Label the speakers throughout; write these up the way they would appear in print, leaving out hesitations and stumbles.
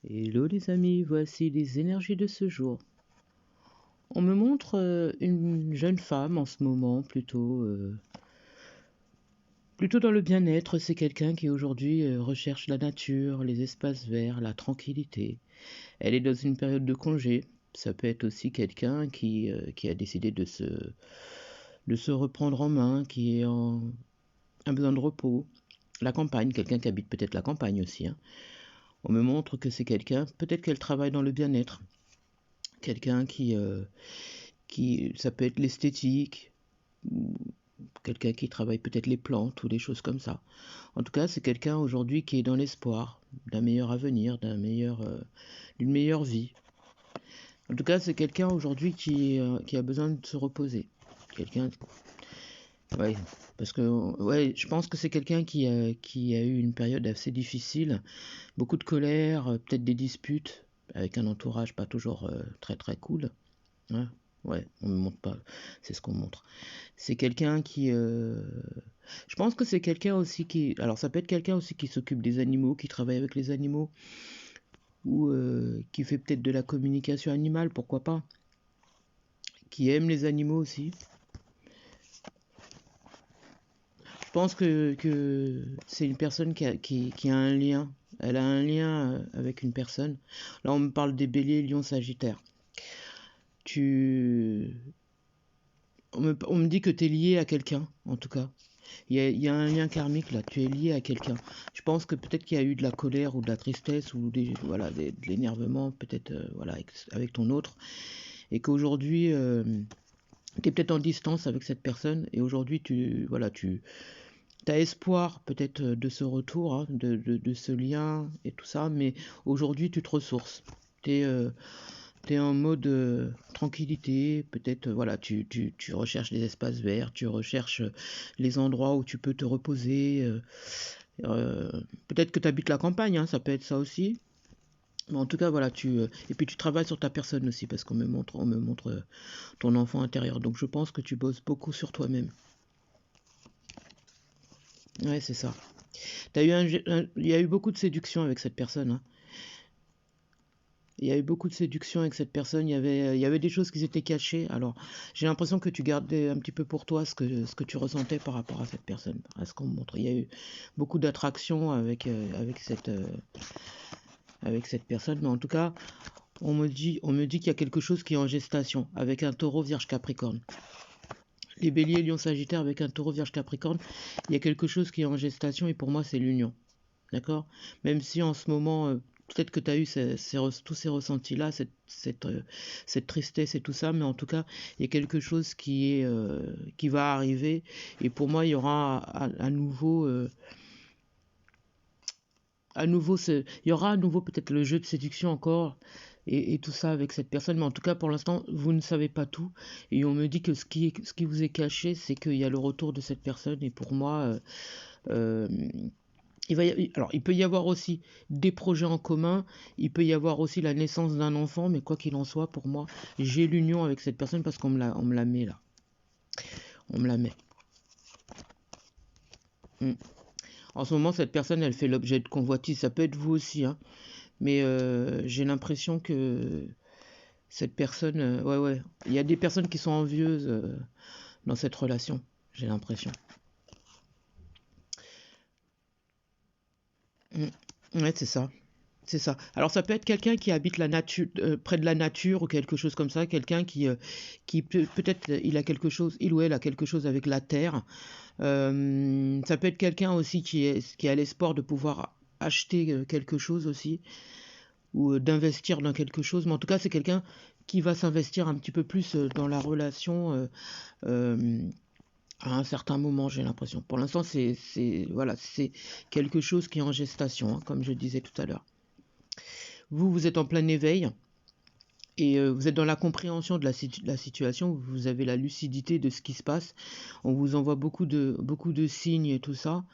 Speaker 1: Hello les amis, voici les énergies de ce jour. On me montre une jeune femme en ce moment, plutôt dans le bien-être. C'est quelqu'un qui aujourd'hui recherche la nature, les espaces verts, la tranquillité. Elle est dans une période de congé. Ça peut être aussi quelqu'un qui a décidé de se reprendre en main, qui a besoin de repos. La campagne, quelqu'un qui habite peut-être la campagne aussi, hein. On me montre que c'est quelqu'un, peut-être qu'elle travaille dans le bien-être. Quelqu'un ça peut être l'esthétique, ou quelqu'un qui travaille peut-être les plantes ou des choses comme ça. En tout cas, c'est quelqu'un aujourd'hui qui est dans l'espoir d'un meilleur avenir, d'une meilleure vie. En tout cas, c'est quelqu'un aujourd'hui qui a besoin de se reposer. Quelqu'un, ouais, parce que ouais, je pense que c'est quelqu'un qui a eu une période assez difficile, beaucoup de colère, peut-être des disputes avec un entourage pas toujours très très cool. Hein. Ouais, on ne montre pas, c'est ce qu'on montre. C'est quelqu'un je pense que c'est quelqu'un aussi qui... Alors ça peut être quelqu'un aussi qui s'occupe des animaux, qui travaille avec les animaux, ou qui fait peut-être de la communication animale, pourquoi pas. Qui aime les animaux aussi. Je pense que c'est une personne qui a un lien. Elle a un lien avec une personne. Là, on me parle des béliers, lions, sagittaires. Tu... On me dit que tu es lié à quelqu'un, en tout cas. Il y a un lien karmique là, tu es lié à quelqu'un. Je pense que peut-être qu'il y a eu de la colère ou de la tristesse ou de l'énervement, peut-être voilà, avec ton autre. Et qu'aujourd'hui, tu es peut-être en distance avec cette personne. Et aujourd'hui, tu as espoir peut-être de ce retour, hein, de ce lien et tout ça. Mais aujourd'hui, tu te ressources. Tu es en mode tranquillité, peut-être voilà, tu recherches des espaces verts, tu recherches les endroits où tu peux te reposer. Peut-être que tu habites la campagne, hein, ça peut être ça aussi. Mais en tout cas, voilà, et puis tu travailles sur ta personne aussi, parce on me montre ton enfant intérieur. Donc je pense que tu bosses beaucoup sur toi-même. Ouais, c'est ça. Il y a eu beaucoup de séduction avec cette personne, hein. Il y a eu beaucoup de séduction avec cette personne. Il y avait des choses qui étaient cachées. Alors, j'ai l'impression que tu gardais un petit peu pour toi ce que tu ressentais par rapport à cette personne, à ce qu'on me montre. Il y a eu beaucoup d'attraction avec cette personne. Mais en tout cas, on me dit qu'il y a quelque chose qui est en gestation avec un taureau vierge capricorne. Les béliers, lion, sagittaire avec un taureau vierge capricorne, il y a quelque chose qui est en gestation et pour moi, c'est l'union. D'accord? Même si en ce moment, peut-être que tu as eu tous ces ressentis-là, cette tristesse et tout ça, mais en tout cas, il y a quelque chose qui va arriver. Et pour moi, il y aura il y aura à nouveau peut-être le jeu de séduction encore. Et tout ça avec cette personne, mais en tout cas pour l'instant vous ne savez pas tout et on me dit que ce qui vous est caché c'est qu'il y a le retour de cette personne et pour moi euh, alors, il peut y avoir aussi des projets en commun, il peut y avoir aussi la naissance d'un enfant, mais quoi qu'il en soit, pour moi, j'ai l'union avec cette personne parce on me la met là. On me la met. Mm. En ce moment, cette personne, elle fait l'objet de convoitise. Ça peut être vous aussi, hein. Mais j'ai l'impression que cette personne... ouais. Il y a des personnes qui sont envieuses dans cette relation. J'ai l'impression. Ouais, c'est ça. C'est ça. Alors ça peut être quelqu'un qui habite la nature, près de la nature ou quelque chose comme ça, quelqu'un qui peut-être il a quelque chose, il ou elle a quelque chose avec la terre. Ça peut être quelqu'un aussi qui a l'espoir de pouvoir acheter quelque chose aussi ou d'investir dans quelque chose. Mais en tout cas, c'est quelqu'un qui va s'investir un petit peu plus dans la relation à un certain moment, j'ai l'impression. Pour l'instant, voilà, c'est quelque chose qui est en gestation, hein, comme je disais tout à l'heure. Vous êtes en plein éveil et vous êtes dans la compréhension de la situation, vous avez la lucidité de ce qui se passe. On vous envoie beaucoup de signes et tout ça.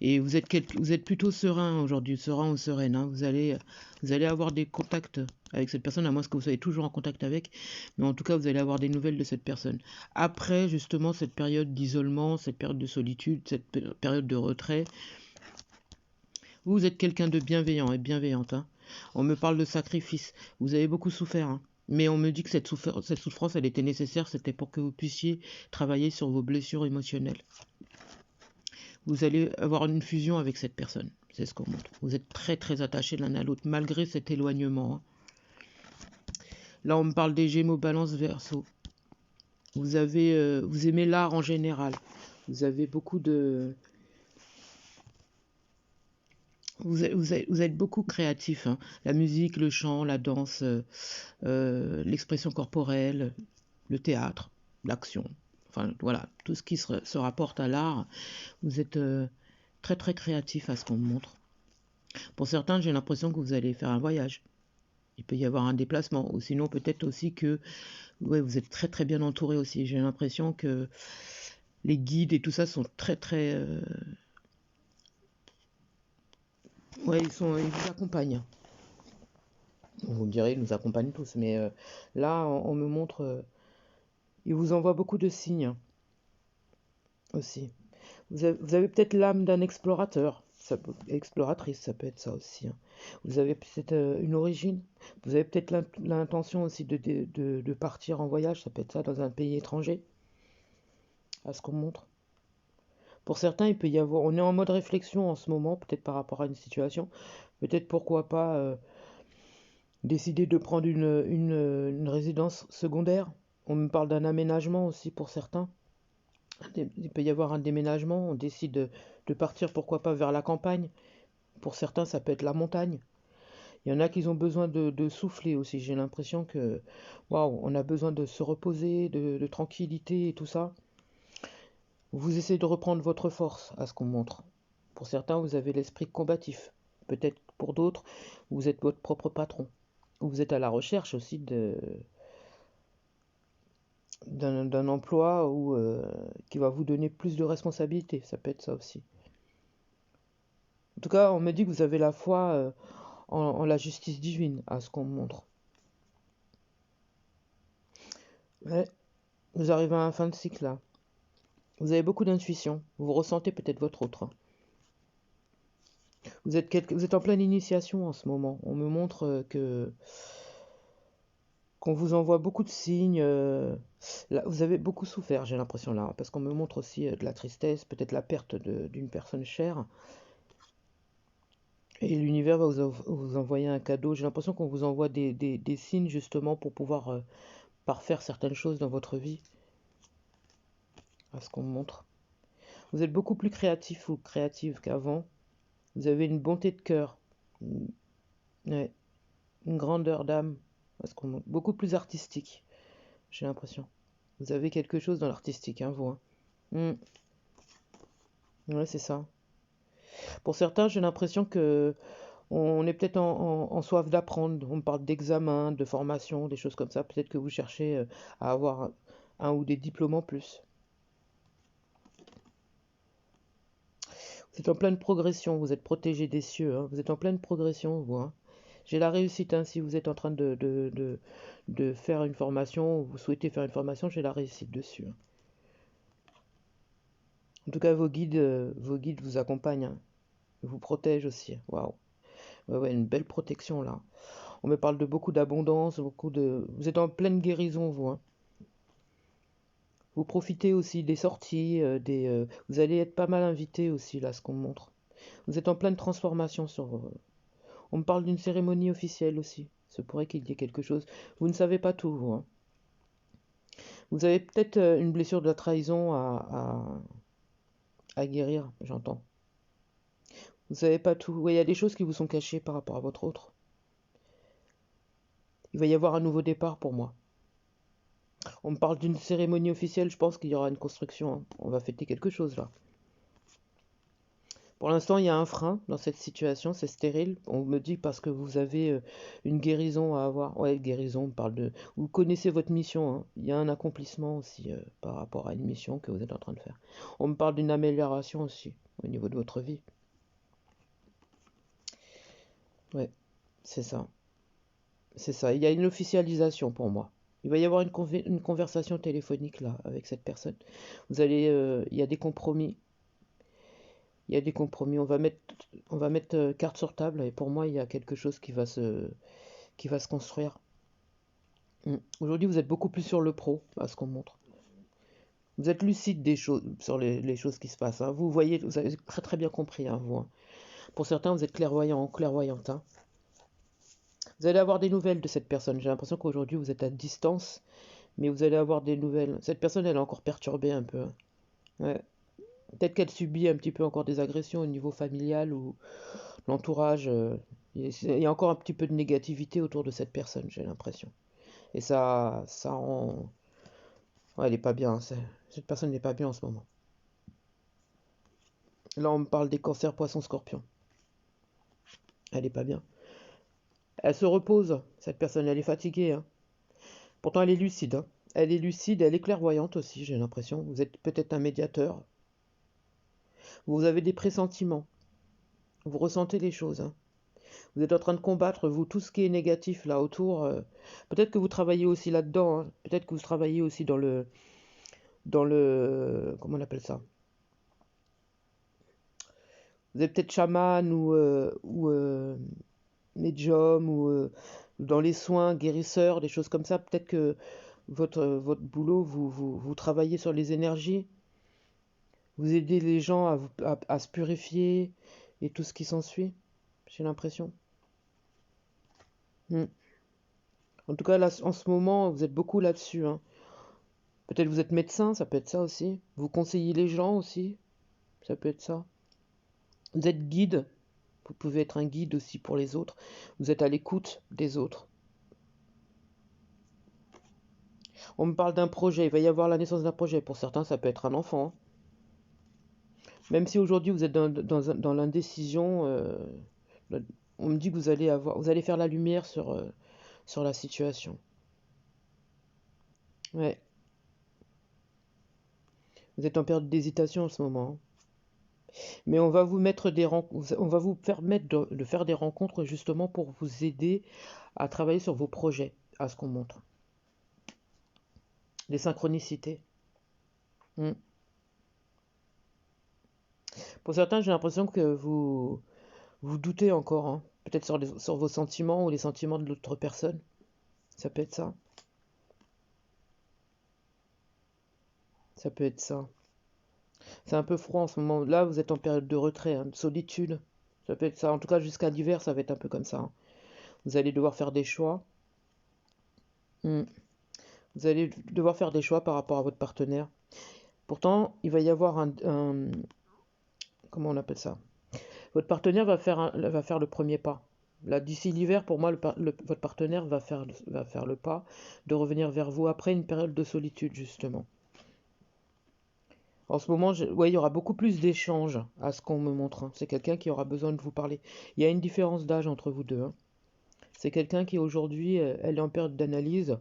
Speaker 1: Et vous êtes plutôt serein aujourd'hui, serein ou sereine, hein. Vous allez avoir des contacts avec cette personne, à moins que vous soyez toujours en contact avec. Mais en tout cas, vous allez avoir des nouvelles de cette personne. Après, justement, cette période d'isolement, cette période de solitude, cette période de retrait, vous êtes quelqu'un de bienveillant et bienveillante, hein. On me parle de sacrifice. Vous avez beaucoup souffert, hein. Mais on me dit que cette souffrance, elle était nécessaire. C'était pour que vous puissiez travailler sur vos blessures émotionnelles. Vous allez avoir une fusion avec cette personne. C'est ce qu'on montre. Vous êtes très très attachés l'un à l'autre, malgré cet éloignement, hein. Là, on me parle des Gémeaux, Balance, Verseau. Vous aimez l'art en général. Vous avez beaucoup de... Vous êtes beaucoup créatif, hein. La musique, le chant, la danse, l'expression corporelle, le théâtre, l'action. Enfin, voilà, tout ce qui se rapporte à l'art. Vous êtes très très créatif à ce qu'on me montre. Pour certains, j'ai l'impression que vous allez faire un voyage. Il peut y avoir un déplacement. Ou sinon, peut-être aussi que ouais, vous êtes très très bien entouré aussi. J'ai l'impression que les guides et tout ça sont très très... ouais, ils vous accompagnent. Vous me direz, ils nous accompagnent tous. Mais là, on me montre... ils vous envoient beaucoup de signes aussi. Vous avez peut-être l'âme d'un explorateur. Exploratrice, ça peut être ça aussi, hein. Vous avez peut-être une origine. Vous avez peut-être l'intention aussi de partir en voyage. Ça peut être ça dans un pays étranger. À ce qu'on montre. Pour certains, il peut y avoir... On est en mode réflexion en ce moment, peut-être par rapport à une situation. Peut-être pourquoi pas décider de prendre une résidence secondaire. On me parle d'un aménagement aussi pour certains. Il peut y avoir un déménagement. On décide de partir, pourquoi pas, vers la campagne. Pour certains, ça peut être la montagne. Il y en a qui ont besoin de souffler aussi. J'ai l'impression que, waouh, on a besoin de se reposer, de tranquillité et tout ça. Vous essayez de reprendre votre force à ce qu'on montre. Pour certains, vous avez l'esprit combatif. Peut-être pour d'autres, vous êtes votre propre patron. Vous êtes à la recherche aussi d'un emploi qui va vous donner plus de responsabilités. Ça peut être ça aussi. En tout cas, on me dit que vous avez la foi en la justice divine, à ce qu'on montre. Ouais, vous arrivez à la fin de cycle là. Vous avez beaucoup d'intuition. Vous ressentez peut-être votre autre, hein. Vous êtes en pleine initiation en ce moment. On me montre qu'on vous envoie beaucoup de signes. Là, vous avez beaucoup souffert, j'ai l'impression là, parce qu'on me montre aussi de la tristesse, peut-être la perte d'une personne chère. Et l'univers va vous envoyer un cadeau. J'ai l'impression qu'on vous envoie des signes justement pour pouvoir parfaire certaines choses dans votre vie, à ce qu'on me montre. Vous êtes beaucoup plus créatif ou créative qu'avant. Vous avez une bonté de cœur, ouais, une grandeur d'âme, parce qu'on beaucoup plus artistique, j'ai l'impression. Vous avez quelque chose dans l'artistique, hein, vous, hein. Ouais, c'est ça. Pour certains, j'ai l'impression que on est peut-être en soif d'apprendre. On me parle d'examen, de formation, des choses comme ça. Peut-être que vous cherchez à avoir un ou des diplômes en plus. Vous êtes en pleine progression, vous êtes protégé des cieux, hein. Vous êtes en pleine progression, vous, hein. J'ai la réussite, hein. Si vous êtes en train de faire une formation, ou vous souhaitez faire une formation, j'ai la réussite dessus, hein. En tout cas, vos guides vous accompagnent, hein. Ils vous protègent aussi. Waouh. Ouais, ouais, une belle protection là. On me parle de beaucoup d'abondance, beaucoup de... Vous êtes en pleine guérison, vous, hein. Vous profitez aussi des sorties, vous allez être pas mal invité aussi, là, ce qu'on me montre. Vous êtes en pleine transformation on me parle d'une cérémonie officielle aussi. Ce pourrait qu'il y ait quelque chose. Vous ne savez pas tout, vous, hein. Vous avez peut-être une blessure de la trahison à guérir, j'entends. Vous savez pas tout. Oui, il y a des choses qui vous sont cachées par rapport à votre autre. Il va y avoir un nouveau départ pour moi. On me parle d'une cérémonie officielle, je pense qu'il y aura une construction, hein. On va fêter quelque chose là. Pour l'instant, il y a un frein dans cette situation, c'est stérile. On me dit parce que vous avez une guérison à avoir. Ouais, guérison, on parle de... Vous connaissez votre mission, hein. Il y a un accomplissement aussi par rapport à une mission que vous êtes en train de faire. On me parle d'une amélioration aussi au niveau de votre vie. Ouais, c'est ça. C'est ça. Il y a une officialisation pour moi. Il va y avoir une conversation téléphonique là avec cette personne. Il y a des compromis. Il y a des compromis. On va mettre carte sur table et pour moi, il y a quelque chose qui va se construire. Aujourd'hui, vous êtes beaucoup plus sur le pro, à ce qu'on montre. Vous êtes lucide des choses, sur les choses qui se passent, hein. Vous voyez, vous avez très très bien compris, hein, vous, hein. Pour certains, vous êtes clairvoyant ou clairvoyante, hein. Vous allez avoir des nouvelles de cette personne. J'ai l'impression qu'aujourd'hui, vous êtes à distance, mais vous allez avoir des nouvelles. Cette personne, elle est encore perturbée un peu, hein. Ouais. Peut-être qu'elle subit un petit peu encore des agressions au niveau familial ou l'entourage. Il y a encore un petit peu de négativité autour de cette personne, j'ai l'impression. Et ça rend... Ouais, elle est pas bien, cette personne n'est pas bien en ce moment. Là, on me parle des cancers poisson scorpion. Elle est pas bien. Elle se repose, cette personne, elle est fatiguée, hein. Pourtant, elle est lucide, hein. Elle est lucide, elle est clairvoyante aussi, j'ai l'impression. Vous êtes peut-être un médiateur. Vous avez des pressentiments. Vous ressentez les choses, hein. Vous êtes en train de combattre, vous, tout ce qui est négatif là autour. Peut-être que vous travaillez aussi là-dedans, hein. Peut-être que vous travaillez aussi comment on appelle ça? Vous êtes peut-être chaman ou médium ou dans les soins, guérisseur, des choses comme ça. Peut-être que votre boulot, vous travaillez sur les énergies. Vous aidez les gens à se purifier et tout ce qui s'ensuit. J'ai l'impression. Hmm. En tout cas, là, en ce moment, vous êtes beaucoup là-dessus, hein. Peut-être vous êtes médecin, ça peut être ça aussi. Vous conseillez les gens aussi, ça peut être ça. Vous êtes guide, vous pouvez être un guide aussi pour les autres. Vous êtes à l'écoute des autres. On me parle d'un projet, il va y avoir la naissance d'un projet. Pour certains, ça peut être un enfant, hein. Même si aujourd'hui vous êtes dans l'indécision, on me dit que vous allez faire la lumière sur la situation. Ouais, vous êtes en période d'hésitation en ce moment, hein. Mais on va vous mettre on va vous permettre de faire des rencontres justement pour vous aider à travailler sur vos projets, à ce qu'on montre. Les synchronicités. Mm. Pour certains, j'ai l'impression que vous doutez encore, hein. Peut-être sur vos sentiments ou les sentiments de l'autre personne. Ça peut être ça. Ça peut être ça. C'est un peu froid en ce moment. Là, vous êtes en période de retrait, hein, de solitude. Ça peut être ça. En tout cas, jusqu'à l'hiver, ça va être un peu comme ça, hein. Vous allez devoir faire des choix. Mm. Vous allez devoir faire des choix par rapport à votre partenaire. Pourtant, il va y avoir comment on appelle ça? Votre partenaire va faire le premier pas. Là, d'ici l'hiver, pour moi, votre partenaire va faire le pas de revenir vers vous après une période de solitude, justement. En ce moment, ouais, il y aura beaucoup plus d'échanges à ce qu'on me montre, hein. C'est quelqu'un qui aura besoin de vous parler. Il y a une différence d'âge entre vous deux, hein. C'est quelqu'un qui aujourd'hui, elle est en période d'analyse.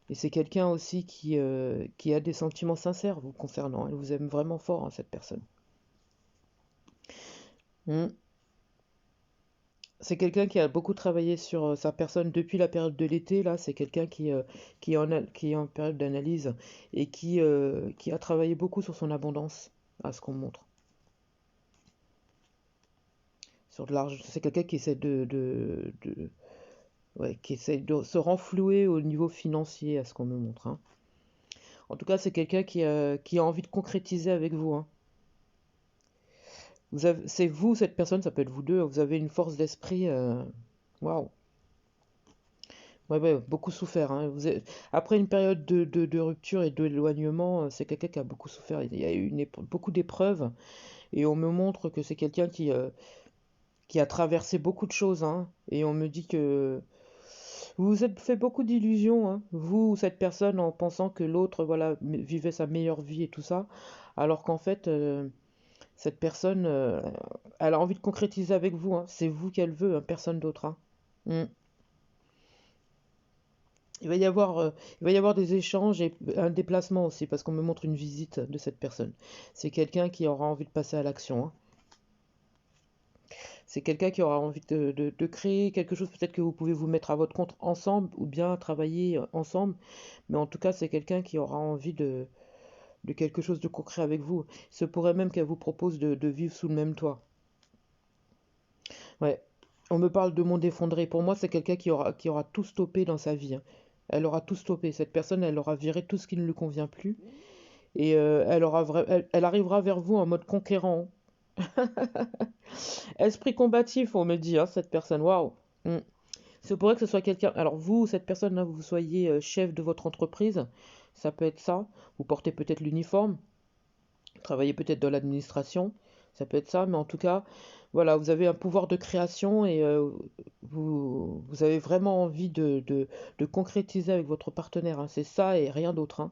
Speaker 1: Et c'est quelqu'un aussi qui a des sentiments sincères vous concernant. Elle vous aime vraiment fort, hein, cette personne. Hmm. C'est quelqu'un qui a beaucoup travaillé sur sa personne depuis la période de l'été. Là, c'est quelqu'un qui est en période d'analyse et qui a travaillé beaucoup sur son abondance, à ce qu'on montre. Sur de l'argent. C'est quelqu'un qui essaie ouais, qui essaie de se renflouer au niveau financier, à ce qu'on me montre, hein. En tout cas, c'est quelqu'un qui a envie de concrétiser avec vous, hein. C'est vous, cette personne, ça peut être vous deux, vous avez une force d'esprit. Waouh! Ouais, ouais, beaucoup souffert, hein. Après une période de rupture et d'éloignement, c'est quelqu'un qui a beaucoup souffert. Il y a eu beaucoup d'épreuves et on me montre que c'est quelqu'un qui a traversé beaucoup de choses, hein. Et on me dit que vous vous êtes fait beaucoup d'illusions, hein. Vous, cette personne, en pensant que l'autre, voilà, vivait sa meilleure vie et tout ça, alors qu'en fait, cette personne, elle a envie de concrétiser avec vous, hein. C'est vous qu'elle veut, hein, personne d'autre, hein. Mm. Il va y avoir des échanges et un déplacement aussi, parce qu'on me montre une visite de cette personne. C'est quelqu'un qui aura envie de passer à l'action, hein. C'est quelqu'un qui aura envie de créer quelque chose, peut-être que vous pouvez vous mettre à votre compte ensemble ou bien travailler ensemble. Mais en tout cas, c'est quelqu'un qui aura envie de quelque chose de concret avec vous. Il se pourrait même qu'elle vous propose de vivre sous le même toit. Ouais. On me parle de monde effondré. Pour moi, c'est quelqu'un qui aura tout stoppé dans sa vie, hein. Elle aura tout stoppé. Cette personne, elle aura viré tout ce qui ne lui convient plus. Et elle arrivera vers vous en mode conquérant. Esprit combatif, on me dit, hein, cette personne. Waouh. Mm. C'est pourrait que ce soit quelqu'un. Alors vous, cette personne-là, vous soyez chef de votre entreprise. Ça peut être ça. Vous portez peut-être l'uniforme. Travaillez peut-être dans l'administration. Ça peut être ça. Mais en tout cas, voilà, vous avez un pouvoir de création et vous avez vraiment envie de concrétiser avec votre partenaire, hein. C'est ça et rien d'autre, hein.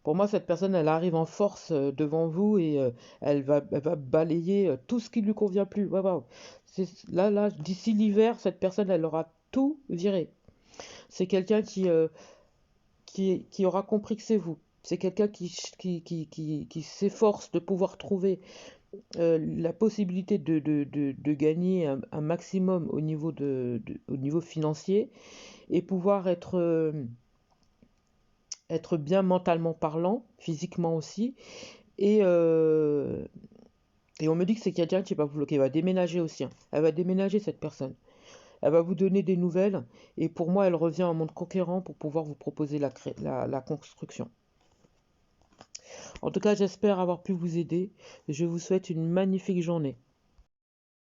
Speaker 1: Pour moi, cette personne, elle arrive en force devant vous et elle va balayer tout ce qui lui convient plus. Ouais, ouais. Là, d'ici l'hiver, cette personne, elle aura tout viré. C'est quelqu'un qui aura compris que c'est vous. C'est quelqu'un qui s'efforce de pouvoir trouver la possibilité de gagner un maximum au niveau financier et pouvoir être bien mentalement parlant, physiquement aussi. Et, euh, et on me dit que c'est quelqu'un qui va qui va déménager aussi, hein. Elle va déménager, cette personne. Elle va vous donner des nouvelles. Et pour moi, elle revient en monde conquérant pour pouvoir vous proposer la construction. En tout cas, j'espère avoir pu vous aider. Je vous souhaite une magnifique journée.